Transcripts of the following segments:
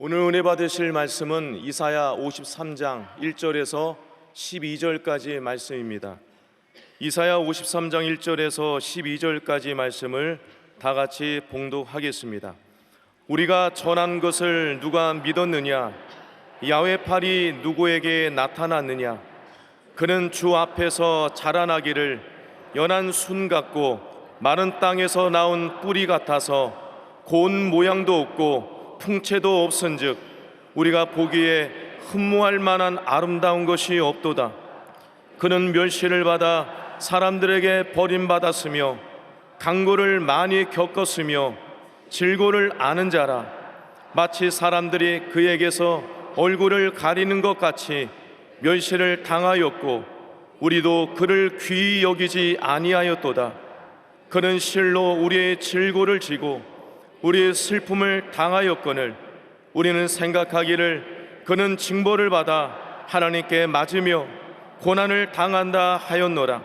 오늘 은혜 받으실 말씀은 이사야 53장 1절에서 12절까지 말씀입니다. 이사야 53장 1절에서 12절까지 말씀을 다 같이 봉독하겠습니다. 우리가 전한 것을 누가 믿었느냐? 야훼 팔이 누구에게 나타났느냐? 그는 주 앞에서 자라나기를 연한 순 같고 마른 땅에서 나온 뿌리 같아서 고운 모양도 없고 풍채도 없은즉 우리가 보기에 흠모할 만한 아름다운 것이 없도다. 그는 멸시를 받아 사람들에게 버림받았으며 강고를 많이 겪었으며 질고를 아는 자라. 마치 사람들이 그에게서 얼굴을 가리는 것 같이 멸시를 당하였고 우리도 그를 귀히 여기지 아니하였도다. 그는 실로 우리의 질고를 지고 우리의 슬픔을 당하였거늘 우리는 생각하기를 그는 징벌을 받아 하나님께 맞으며 고난을 당한다 하였노라.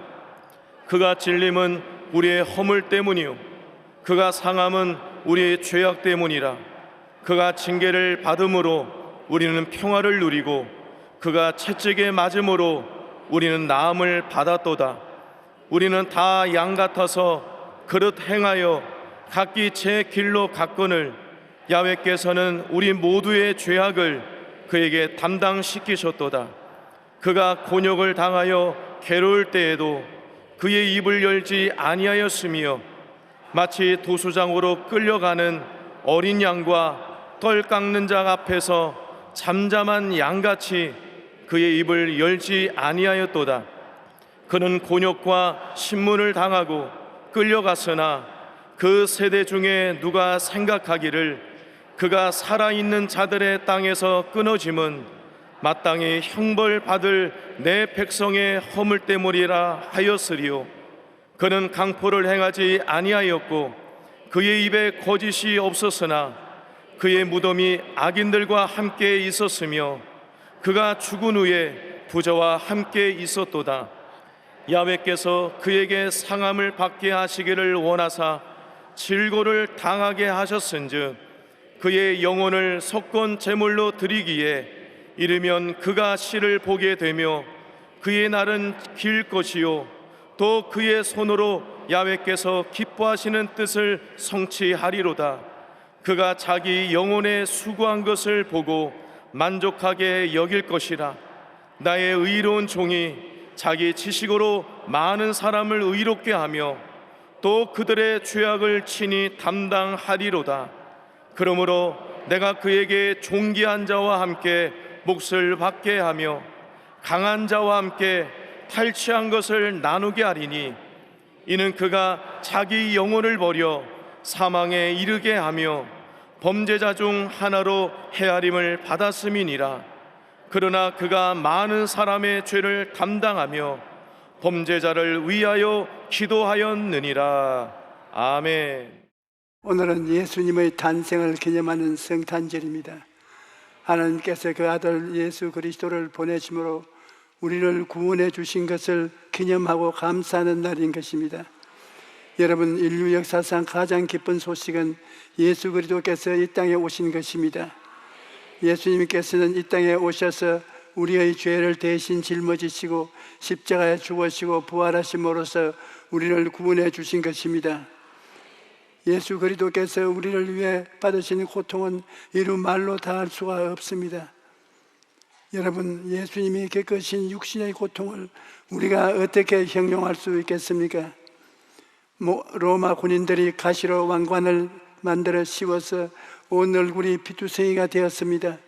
그가 찔림은 우리의 허물 때문이요 그가 상함은 우리의 죄악 때문이라. 그가 징계를 받음으로 우리는 평화를 누리고 그가 채찍에 맞음으로 우리는 나음을 받았도다. 우리는 다 양 같아서 그릇 행하여 각기 제 길로 갔거늘 야훼께서는 우리 모두의 죄악을 그에게 담당시키셨도다. 그가 곤욕을 당하여 괴로울 때에도 그의 입을 열지 아니하였으며 마치 도수장으로 끌려가는 어린 양과 떨 깎는 자 앞에서 잠잠한 양같이 그의 입을 열지 아니하였도다. 그는 곤욕과 신문을 당하고 끌려갔으나 그 세대 중에 누가 생각하기를 그가 살아있는 자들의 땅에서 끊어짐은 마땅히 형벌받을 내 백성의 허물 때문이라 하였으리요. 그는 강포를 행하지 아니하였고 그의 입에 거짓이 없었으나 그의 무덤이 악인들과 함께 있었으며 그가 죽은 후에 부자와 함께 있었도다. 야훼께서 그에게 상함을 받게 하시기를 원하사 질고를 당하게 하셨은즉 그의 영혼을 속건 제물로 드리기에 이르면 그가 씨를 보게 되며 그의 날은 길 것이요 또 그의 손으로 야훼께서 기뻐하시는 뜻을 성취하리로다. 그가 자기 영혼에 수고한 것을 보고 만족하게 여길 것이라. 나의 의로운 종이 자기 지식으로 많은 사람을 의롭게 하며 또 그들의 죄악을 친히 담당하리로다. 그러므로 내가 그에게 존귀한 자와 함께 몫을 받게 하며 강한 자와 함께 탈취한 것을 나누게 하리니 이는 그가 자기 영혼을 버려 사망에 이르게 하며 범죄자 중 하나로 헤아림을 받았음이니라. 그러나 그가 많은 사람의 죄를 담당하며 범죄자를 위하여 기도하였느니라. 아멘. 오늘은 예수님의 탄생을 기념하는 성탄절입니다. 하나님께서 그 아들 예수 그리스도를 보내심으로 우리를 구원해 주신 것을 기념하고 감사하는 날인 것입니다. 여러분, 인류 역사상 가장 기쁜 소식은 예수 그리스도께서 이 땅에 오신 것입니다. 예수님께서는 이 땅에 오셔서 우리의 죄를 대신 짊어지시고 십자가에 죽으시고 부활하심으로써 우리를 구원해 주신 것입니다. 예수 그리스도께서 우리를 위해 받으신 고통은 이루 말로 다할 수가 없습니다. 여러분, 예수님이 겪으신 육신의 고통을 우리가 어떻게 형용할 수 있겠습니까? 로마 군인들이 가시로 왕관을 만들어 씌워서 온 얼굴이 피투성이가 되었습니다.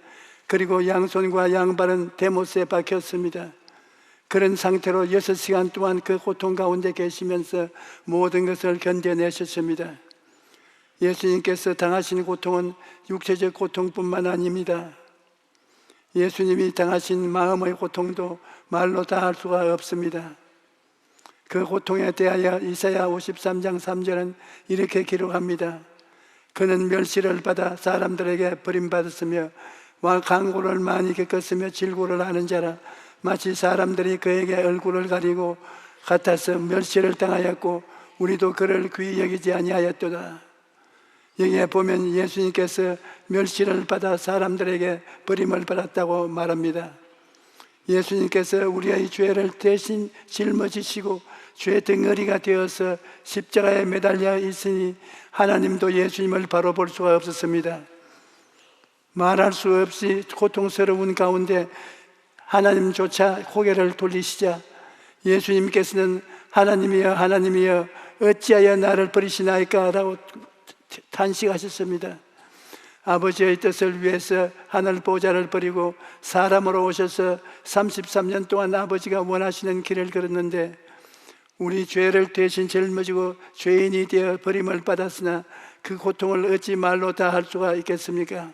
그리고 양손과 양발은 대못에 박혔습니다. 그런 상태로 6시간 동안 그 고통 가운데 계시면서 모든 것을 견뎌내셨습니다. 예수님께서 당하신 고통은 육체적 고통뿐만 아닙니다. 예수님이 당하신 마음의 고통도 말로 다 할 수가 없습니다. 그 고통에 대하여 이사야 53장 3절은 이렇게 기록합니다. 그는 멸시를 받아 사람들에게 버림받았으며 강고를 많이 겪었으며 질고를 아는 자라. 마치 사람들이 그에게 얼굴을 가리고 같아서 멸시를 당하였고 우리도 그를 귀히 여기지 아니하였도다. 여기에 보면 예수님께서 멸시를 받아 사람들에게 버림을 받았다고 말합니다. 예수님께서 우리의 죄를 대신 짊어지시고 죄 덩어리가 되어서 십자가에 매달려 있으니 하나님도 예수님을 바로 볼 수가 없었습니다. 말할 수 없이 고통스러운 가운데 하나님조차 고개를 돌리시자 예수님께서는 하나님이여 하나님이여 어찌하여 나를 버리시나이까 라고 탄식하셨습니다. 아버지의 뜻을 위해서 하늘 보좌를 버리고 사람으로 오셔서 33년 동안 아버지가 원하시는 길을 걸었는데 우리 죄를 대신 짊어지고 죄인이 되어 버림을 받았으나 그 고통을 어찌 말로 다 할 수가 있겠습니까?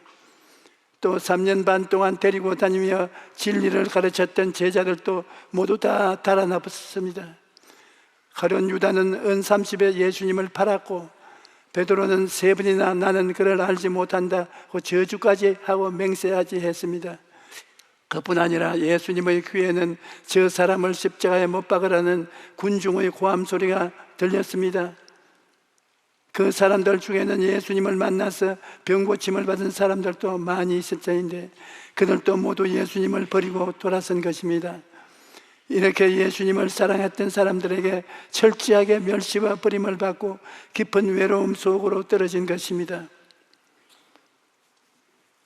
또 3년 반 동안 데리고 다니며 진리를 가르쳤던 제자들도 모두 다 달아나버렸습니다. 가룟 유다는 은 30에 예수님을 팔았고 베드로는 3번이나 나는 그를 알지 못한다고 저주까지 하고 맹세하지 했습니다. 그뿐 아니라 예수님의 귀에는 저 사람을 십자가에 못 박으라는 군중의 고함 소리가 들렸습니다. 그 사람들 중에는 예수님을 만나서 병고침을 받은 사람들도 많이 있을 터인데 그들도 모두 예수님을 버리고 돌아선 것입니다. 이렇게 예수님을 사랑했던 사람들에게 철저하게 멸시와 버림을 받고 깊은 외로움 속으로 떨어진 것입니다.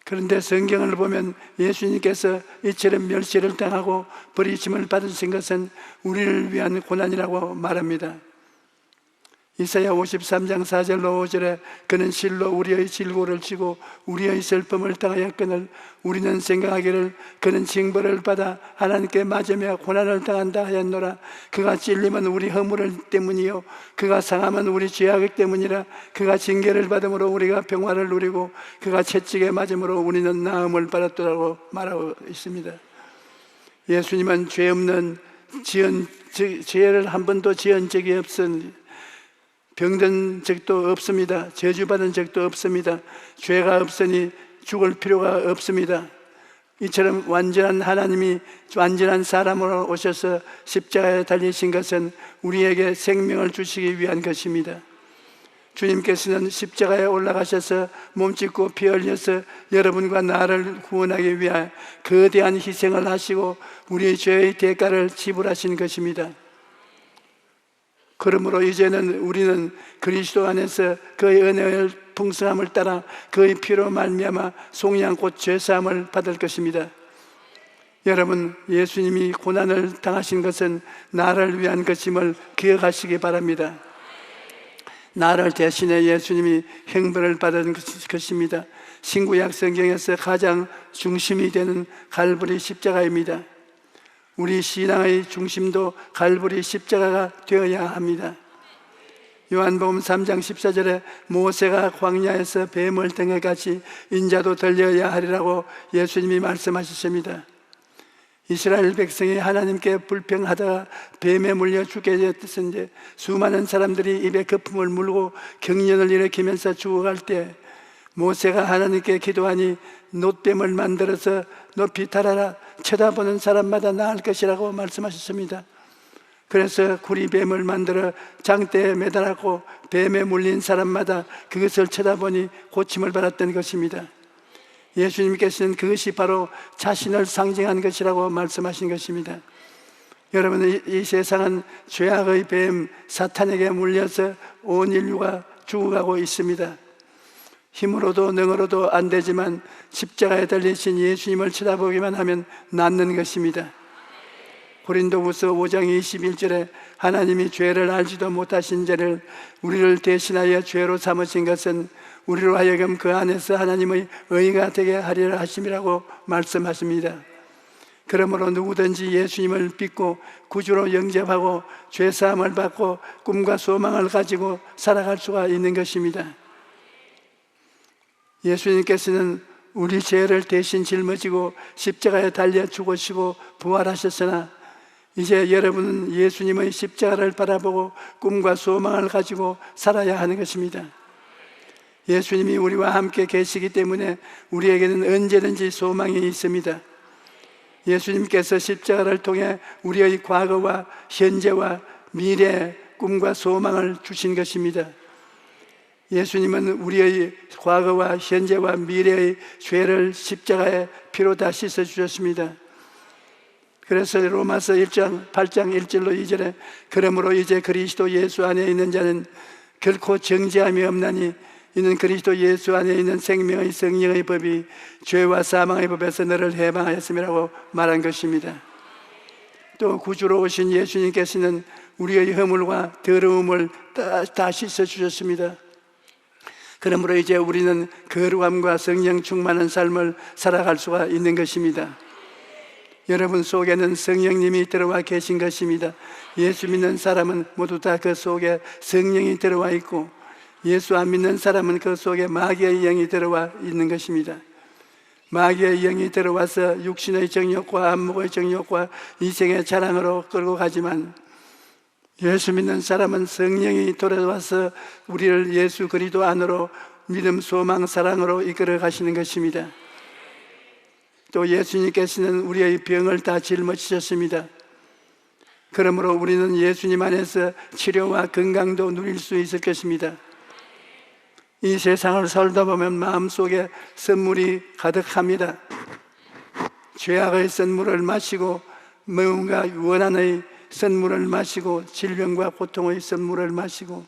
그런데 성경을 보면 예수님께서 이처럼 멸시를 당하고 버리심을 받으신 것은 우리를 위한 고난이라고 말합니다. 이사야 53장 4절로 5절에 그는 실로 우리의 질고를 지고 우리의 슬픔을 당하였거늘 우리는 생각하기를 그는 징벌을 받아 하나님께 맞으며 고난을 당한다 하였노라. 그가 찔림은 우리 허물 때문이요 그가 상함은 우리 죄악 때문이라. 그가 징계를 받음으로 우리가 평화를 누리고 그가 채찍에 맞음으로 우리는 나음을 받았더라고 말하고 있습니다. 예수님은 죄 없는 죄를 한 번도 지은 적이 없은 병든 적도 없습니다. 저주받은 적도 없습니다. 죄가 없으니 죽을 필요가 없습니다. 이처럼 완전한 하나님이 완전한 사람으로 오셔서 십자가에 달리신 것은 우리에게 생명을 주시기 위한 것입니다. 주님께서는 십자가에 올라가셔서 몸짓고 피 흘려서 여러분과 나를 구원하기 위하여 거대한 희생을 하시고 우리의 죄의 대가를 지불하신 것입니다. 그러므로 이제는 우리는 그리스도 안에서 그의 은혜의 풍성함을 따라 그의 피로 말미암아 송양꽃 죄사함을 받을 것입니다. 여러분, 예수님이 고난을 당하신 것은 나를 위한 것임을 기억하시기 바랍니다. 나를 대신해 예수님이 형벌을 받은 것입니다. 신구약 성경에서 가장 중심이 되는 갈보리 십자가입니다. 우리 신앙의 중심도 갈보리 십자가가 되어야 합니다. 요한복음 3장 14절에 모세가 광야에서 뱀을 등에 같이 인자도 들려야 하리라고 예수님이 말씀하셨습니다. 이스라엘 백성이 하나님께 불평하다가 뱀에 물려 죽게 되었는데 수많은 사람들이 입에 거품을 물고 경련을 일으키면서 죽어갈 때 모세가 하나님께 기도하니 놋뱀을 만들어서 높이 달아라, 쳐다보는 사람마다 나을 것이라고 말씀하셨습니다. 그래서 구리뱀을 만들어 장대에 매달았고 뱀에 물린 사람마다 그것을 쳐다보니 고침을 받았던 것입니다. 예수님께서는 그것이 바로 자신을 상징한 것이라고 말씀하신 것입니다. 여러분, 이 세상은 죄악의 뱀 사탄에게 물려서 온 인류가 죽어가고 있습니다. 힘으로도 능으로도 안 되지만 십자가에 달리신 예수님을 쳐다보기만 하면 낫는 것입니다. 고린도후서 5장 21절에 하나님이 죄를 알지도 못하신 죄를 우리를 대신하여 죄로 삼으신 것은 우리로 하여금 그 안에서 하나님의 의가 되게 하리라 하심이라고 말씀하십니다. 그러므로 누구든지 예수님을 믿고 구주로 영접하고 죄사함을 받고 꿈과 소망을 가지고 살아갈 수가 있는 것입니다. 예수님께서는 우리 죄를 대신 짊어지고 십자가에 달려 죽으시고 부활하셨으나 이제 여러분은 예수님의 십자가를 바라보고 꿈과 소망을 가지고 살아야 하는 것입니다. 예수님이 우리와 함께 계시기 때문에 우리에게는 언제든지 소망이 있습니다. 예수님께서 십자가를 통해 우리의 과거와 현재와 미래의 꿈과 소망을 주신 것입니다. 예수님은 우리의 과거와 현재와 미래의 죄를 십자가의 피로 다 씻어주셨습니다. 그래서 로마서 1장 8장 1절로 2절에 그러므로 이제 그리스도 예수 안에 있는 자는 결코 정죄함이 없나니 이는 그리스도 예수 안에 있는 생명의 성령의 법이 죄와 사망의 법에서 너를 해방하였음이라고 말한 것입니다. 또 구주로 오신 예수님께서는 우리의 허물과 더러움을 다 씻어주셨습니다. 그러므로 이제 우리는 거룩함과 성령 충만한 삶을 살아갈 수가 있는 것입니다. 여러분 속에는 성령님이 들어와 계신 것입니다. 예수 믿는 사람은 모두 다 그 속에 성령이 들어와 있고, 예수 안 믿는 사람은 그 속에 마귀의 영이 들어와 있는 것입니다. 마귀의 영이 들어와서 육신의 정욕과 안목의 정욕과 이생의 자랑으로 끌고 가지만, 예수 믿는 사람은 성령이 돌아와서 우리를 예수 그리스도 안으로 믿음, 소망, 사랑으로 이끌어 가시는 것입니다. 또 예수님께서는 우리의 병을 다 짊어지셨습니다. 그러므로 우리는 예수님 안에서 치료와 건강도 누릴 수 있을 것입니다. 이 세상을 살다 보면 마음속에 선물이 가득합니다. 죄악의 선물을 마시고, 뭔가 원한의 선물을 마시고, 질병과 고통의 선물을 마시고,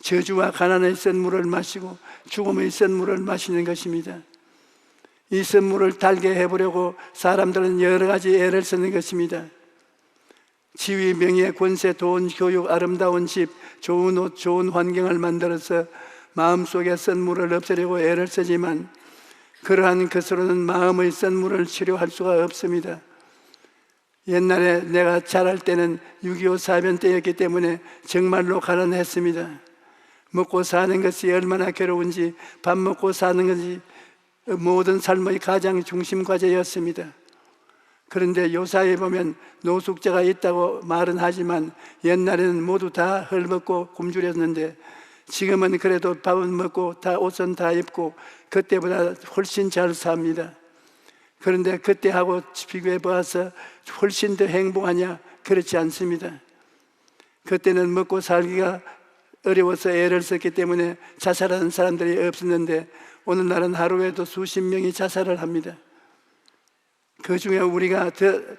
저주와 가난의 선물을 마시고, 죽음의 선물을 마시는 것입니다. 이 선물을 달게 해보려고 사람들은 여러 가지 애를 쓰는 것입니다. 지위, 명예, 권세, 돈, 교육, 아름다운 집, 좋은 옷, 좋은 환경을 만들어서 마음속에 선물을 없애려고 애를 쓰지만, 그러한 것으로는 마음의 선물을 치료할 수가 없습니다. 옛날에 내가 자랄 때는 6.25 사변 때였기 때문에 정말로 가난했습니다. 먹고 사는 것이 얼마나 괴로운지, 밥 먹고 사는 것이 모든 삶의 가장 중심 과제였습니다. 그런데 요사이에 보면 노숙자가 있다고 말은 하지만 옛날에는 모두 다 헐벗고 굶주렸는데, 지금은 그래도 밥은 먹고 다 옷은 다 입고 그때보다 훨씬 잘 삽니다. 그런데 그때하고 비교해 보아서 훨씬 더 행복하냐? 그렇지 않습니다. 그때는 먹고 살기가 어려워서 애를 썼기 때문에 자살하는 사람들이 없었는데, 오늘날은 하루에도 수십 명이 자살을 합니다. 그 중에 우리가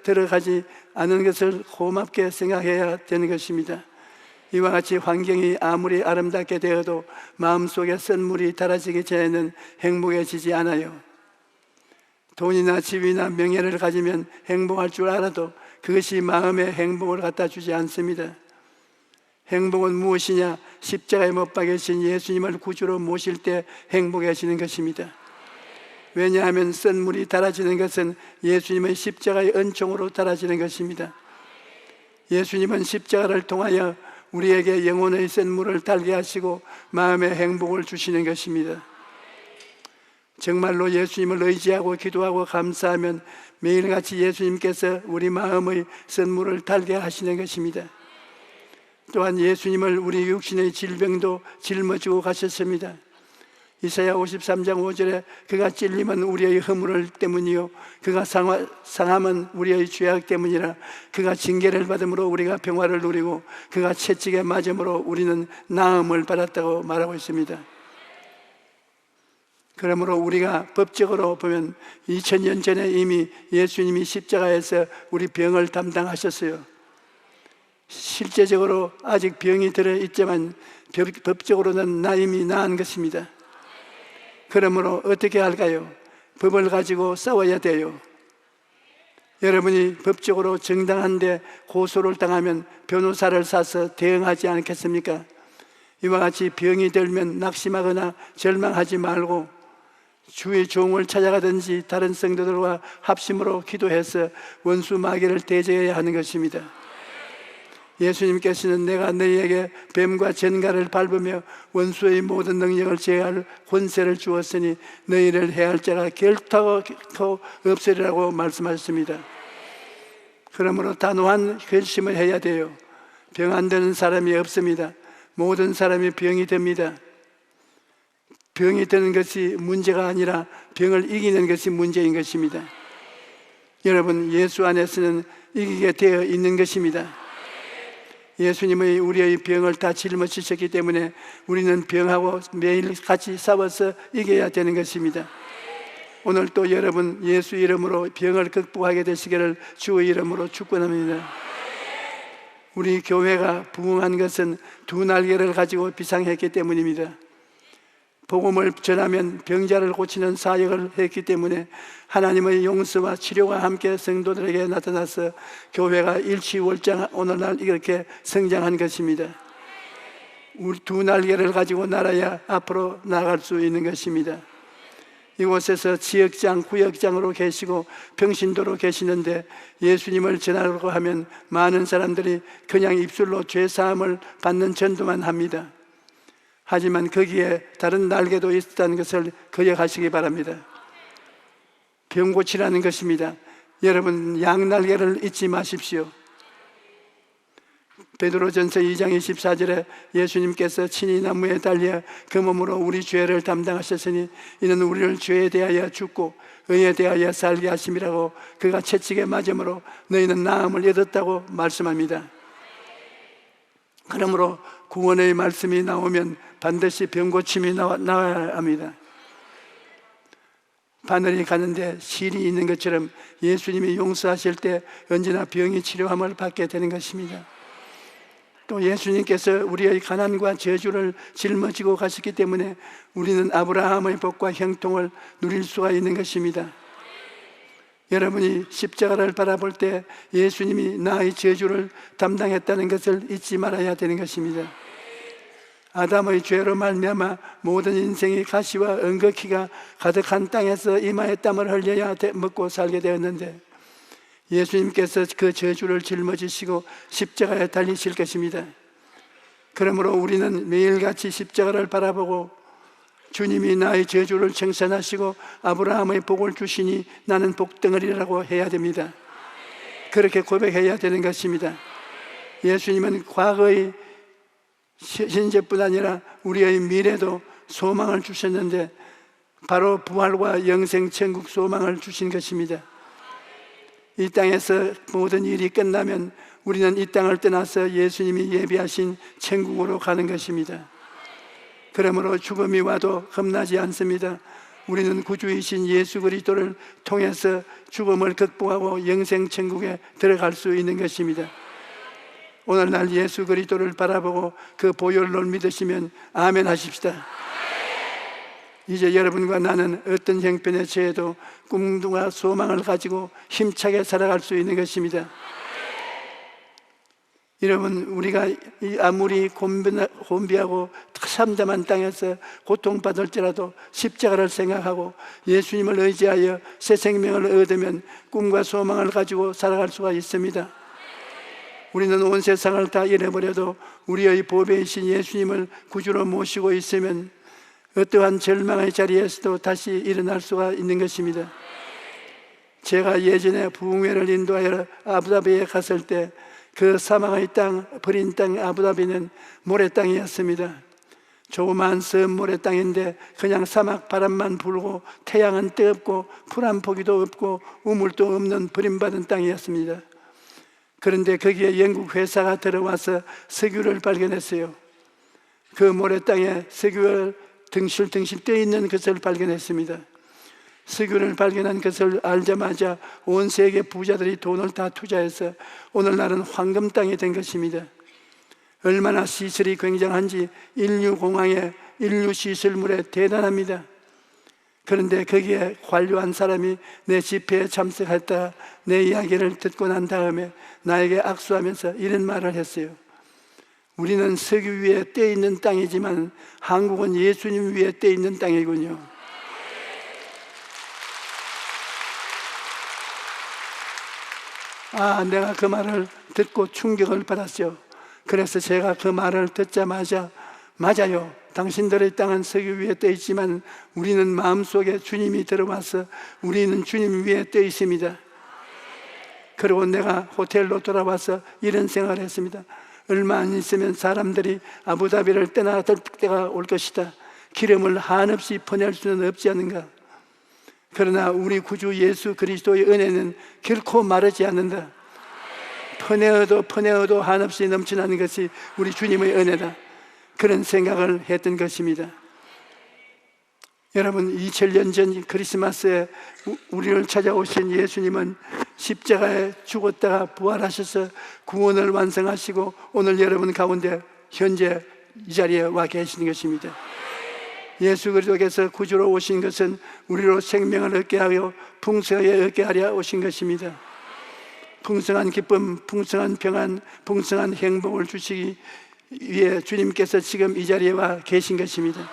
들어가지 않은 것을 고맙게 생각해야 되는 것입니다. 이와 같이 환경이 아무리 아름답게 되어도 마음속에 선물이 달아지기 전에는 행복해지지 않아요. 돈이나 집이나 명예를 가지면 행복할 줄 알아도 그것이 마음의 행복을 갖다 주지 않습니다. 행복은 무엇이냐? 십자가에 못 박히신 예수님을 구주로 모실 때 행복해지는 것입니다. 왜냐하면 선물이 달아지는 것은 예수님의 십자가의 은총으로 달아지는 것입니다. 예수님은 십자가를 통하여 우리에게 영혼의 선물을 달게 하시고 마음의 행복을 주시는 것입니다. 정말로 예수님을 의지하고 기도하고 감사하면 매일같이 예수님께서 우리 마음의 선물을 달게 하시는 것입니다. 또한 예수님을 우리 육신의 질병도 짊어지고 가셨습니다. 이사야 53장 5절에 그가 찔림은 우리의 허물 때문이요 그가 상함은 우리의 죄악 때문이라. 그가 징계를 받음으로 우리가 평화를 누리고 그가 채찍에 맞음으로 우리는 나음을 받았다고 말하고 있습니다. 그러므로 우리가 법적으로 보면 2000년 전에 이미 예수님이 십자가에서 우리 병을 담당하셨어요. 실제적으로 아직 병이 들어있지만 법적으로는 나 이미 나은 것입니다. 그러므로 어떻게 할까요? 법을 가지고 싸워야 돼요. 여러분이 법적으로 정당한데 고소를 당하면 변호사를 사서 대응하지 않겠습니까? 이와 같이 병이 들면 낙심하거나 절망하지 말고 주의 종을 찾아가든지 다른 성도들과 합심으로 기도해서 원수 마귀를 대적해야 하는 것입니다. 예수님께서는 내가 너희에게 뱀과 전갈을 밟으며 원수의 모든 능력을 제어할 권세를 주었으니 너희를 해할 자가 결코 없으리라고 말씀하셨습니다. 그러므로 단호한 결심을 해야 돼요. 병 안 되는 사람이 없습니다. 모든 사람이 병이 됩니다. 병이 드는 것이 문제가 아니라 병을 이기는 것이 문제인 것입니다. 여러분, 예수 안에서는 이기게 되어 있는 것입니다. 예수님의 우리의 병을 다 짊어지셨기 때문에 우리는 병하고 매일 같이 싸워서 이겨야 되는 것입니다. 오늘 또 여러분 예수 이름으로 병을 극복하게 되시기를 주의 이름으로 축원합니다. 우리 교회가 부흥한 것은 두 날개를 가지고 비상했기 때문입니다. 복음을 전하면 병자를 고치는 사역을 했기 때문에 하나님의 용서와 치료가 함께 성도들에게 나타나서 교회가 일취월장 오늘날 이렇게 성장한 것입니다. 우리 두 날개를 가지고 날아야 앞으로 나갈 수 있는 것입니다. 이곳에서 지역장, 구역장으로 계시고 평신도로 계시는데 예수님을 전하려고 하면 많은 사람들이 그냥 입술로 죄사함을 받는 전도만 합니다. 하지만 거기에 다른 날개도 있다는 것을 기억하시기 바랍니다. 병 고치라는 것입니다. 여러분 양날개를 잊지 마십시오. 베드로전서 2장 24절에 예수님께서 친히 나무에 달려 그 몸으로 우리 죄를 담당하셨으니 이는 우리를 죄에 대하여 죽고 의에 대하여 살게 하심이라고 그가 채찍에 맞음으로 너희는 나음을 얻었다고 말씀합니다. 그러므로 구원의 말씀이 나오면 반드시 병고침이 나와야 합니다. 바늘이 가는데 실이 있는 것처럼 예수님이 용서하실 때 언제나 병이 치료함을 받게 되는 것입니다. 또 예수님께서 우리의 가난과 저주를 짊어지고 가셨기 때문에 우리는 아브라함의 복과 형통을 누릴 수가 있는 것입니다. 여러분이 십자가를 바라볼 때 예수님이 나의 저주를 담당했다는 것을 잊지 말아야 되는 것입니다. 아담의 죄로 말미암아 모든 인생이 가시와 엉겅퀴가 가득한 땅에서 이마에 땀을 흘려야 먹고 살게 되었는데 예수님께서 그 저주를 짊어지시고 십자가에 달리실 것입니다. 그러므로 우리는 매일같이 십자가를 바라보고 주님이 나의 저주를 청산하시고 아브라함의 복을 주시니 나는 복덩어리라고 해야 됩니다. 그렇게 고백해야 되는 것입니다. 예수님은 과거의 현재뿐 아니라 우리의 미래도 소망을 주셨는데 바로 부활과 영생 천국 소망을 주신 것입니다. 이 땅에서 모든 일이 끝나면 우리는 이 땅을 떠나서 예수님이 예비하신 천국으로 가는 것입니다. 그러므로 죽음이 와도 겁나지 않습니다. 우리는 구주이신 예수 그리스도를 통해서 죽음을 극복하고 영생 천국에 들어갈 수 있는 것입니다. 오늘날 예수 그리스도를 바라보고 그 보혈을 믿으시면 아멘 하십시다. 이제 여러분과 나는 어떤 형편의 죄에도 꿈과 소망을 가지고 힘차게 살아갈 수 있는 것입니다. 여러분 우리가 아무리 곤비하고 참담한 땅에서 고통받을지라도 십자가를 생각하고 예수님을 의지하여 새 생명을 얻으면 꿈과 소망을 가지고 살아갈 수가 있습니다. 우리는 온 세상을 다 잃어버려도 우리의 보배이신 예수님을 구주로 모시고 있으면 어떠한 절망의 자리에서도 다시 일어날 수가 있는 것입니다. 제가 예전에 부흥회를 인도하여 아부다비에 갔을 때 그 사막의 땅, 버린 땅 아부다비는 모래땅이었습니다. 조그마한 섬 모래땅인데 그냥 사막 바람만 불고 태양은 뜨겁고 풀 한 포기도 없고 우물도 없는 버림받은 땅이었습니다. 그런데 거기에 영국 회사가 들어와서 석유를 발견했어요. 그 모래땅에 석유가 덩실덩실 떠있는 것을 발견했습니다. 석유를 발견한 것을 알자마자 온 세계 부자들이 돈을 다 투자해서 오늘날은 황금 땅이 된 것입니다. 얼마나 시설이 굉장한지 인류공항에 인류시설물에 대단합니다. 그런데 거기에 관료한 사람이 내 집회에 참석했다 내 이야기를 듣고 난 다음에 나에게 악수하면서 이런 말을 했어요. 우리는 석유 위에 떼 있는 땅이지만 한국은 예수님 위에 떼 있는 땅이군요. 내가 그 말을 듣고 충격을 받았죠. 그래서 제가 그 말을 듣자마자 맞아요. 당신들의 땅은 석유 위에 떠 있지만 우리는 마음속에 주님이 들어와서 우리는 주님 위에 떠 있습니다. 그리고 내가 호텔로 돌아와서 이런 생각을 했습니다. 얼마 안 있으면 사람들이 아부다비를 떠나갈 때가 올 것이다. 기름을 한없이 퍼낼 수는 없지 않는가. 그러나 우리 구주 예수 그리스도의 은혜는 결코 마르지 않는다. 퍼내어도 한없이 넘쳐나는 것이 우리 주님의 은혜다. 그런 생각을 했던 것입니다. 여러분, 2000년 전 크리스마스에 우리를 찾아오신 예수님은 십자가에 죽었다가 부활하셔서 구원을 완성하시고 오늘 여러분 가운데 현재 이 자리에 와 계시는 것입니다. 예수 그리스도께서 구주로 오신 것은 우리로 생명을 얻게 하여 풍성하게 얻게 하려 오신 것입니다. 풍성한 기쁨, 풍성한 평안, 풍성한 행복을 주시기 위해 주님께서 지금 이 자리에 와 계신 것입니다.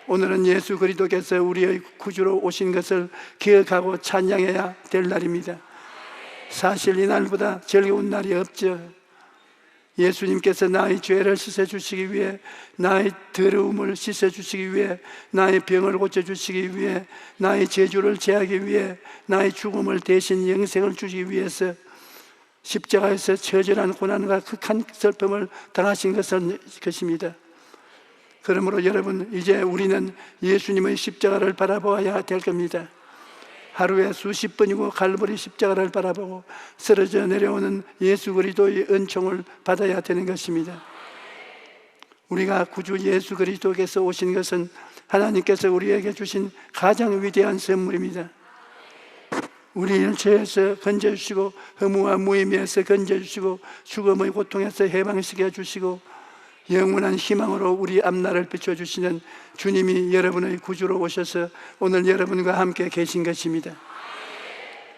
오늘은 예수 그리스도께서 우리의 구주로 오신 것을 기억하고 찬양해야 될 날입니다. 사실 이 날보다 즐거운 날이 없죠. 예수님께서 나의 죄를 씻어주시기 위해, 나의 더러움을 씻어주시기 위해, 나의 병을 고쳐주시기 위해, 나의 저주를 제하기 위해, 나의 죽음을 대신 영생을 주시기 위해서 십자가에서 처절한 고난과 극한 슬픔을 당하신 것입니다. 그러므로 여러분, 이제 우리는 예수님의 십자가를 바라보아야 될 겁니다. 하루에 수십 번이고 갈보리 십자가를 바라보고 쓰러져 내려오는 예수 그리스도의 은총을 받아야 되는 것입니다. 우리가 구주 예수 그리스도께서 오신 것은 하나님께서 우리에게 주신 가장 위대한 선물입니다. 우리를 죄에서 건져주시고 허무와 무의미에서 건져주시고 죽음의 고통에서 해방시켜 주시고 영원한 희망으로 우리 앞날을 비춰주시는 주님이 여러분의 구주로 오셔서 오늘 여러분과 함께 계신 것입니다.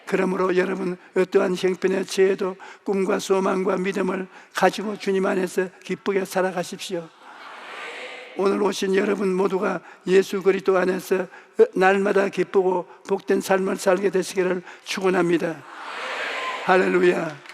그러므로 여러분, 어떠한 형편의 죄에도 꿈과 소망과 믿음을 가지고 주님 안에서 기쁘게 살아가십시오. 오늘 오신 여러분 모두가 예수 그리스도 안에서 날마다 기쁘고 복된 삶을 살게 되시기를 축원합니다. 할렐루야.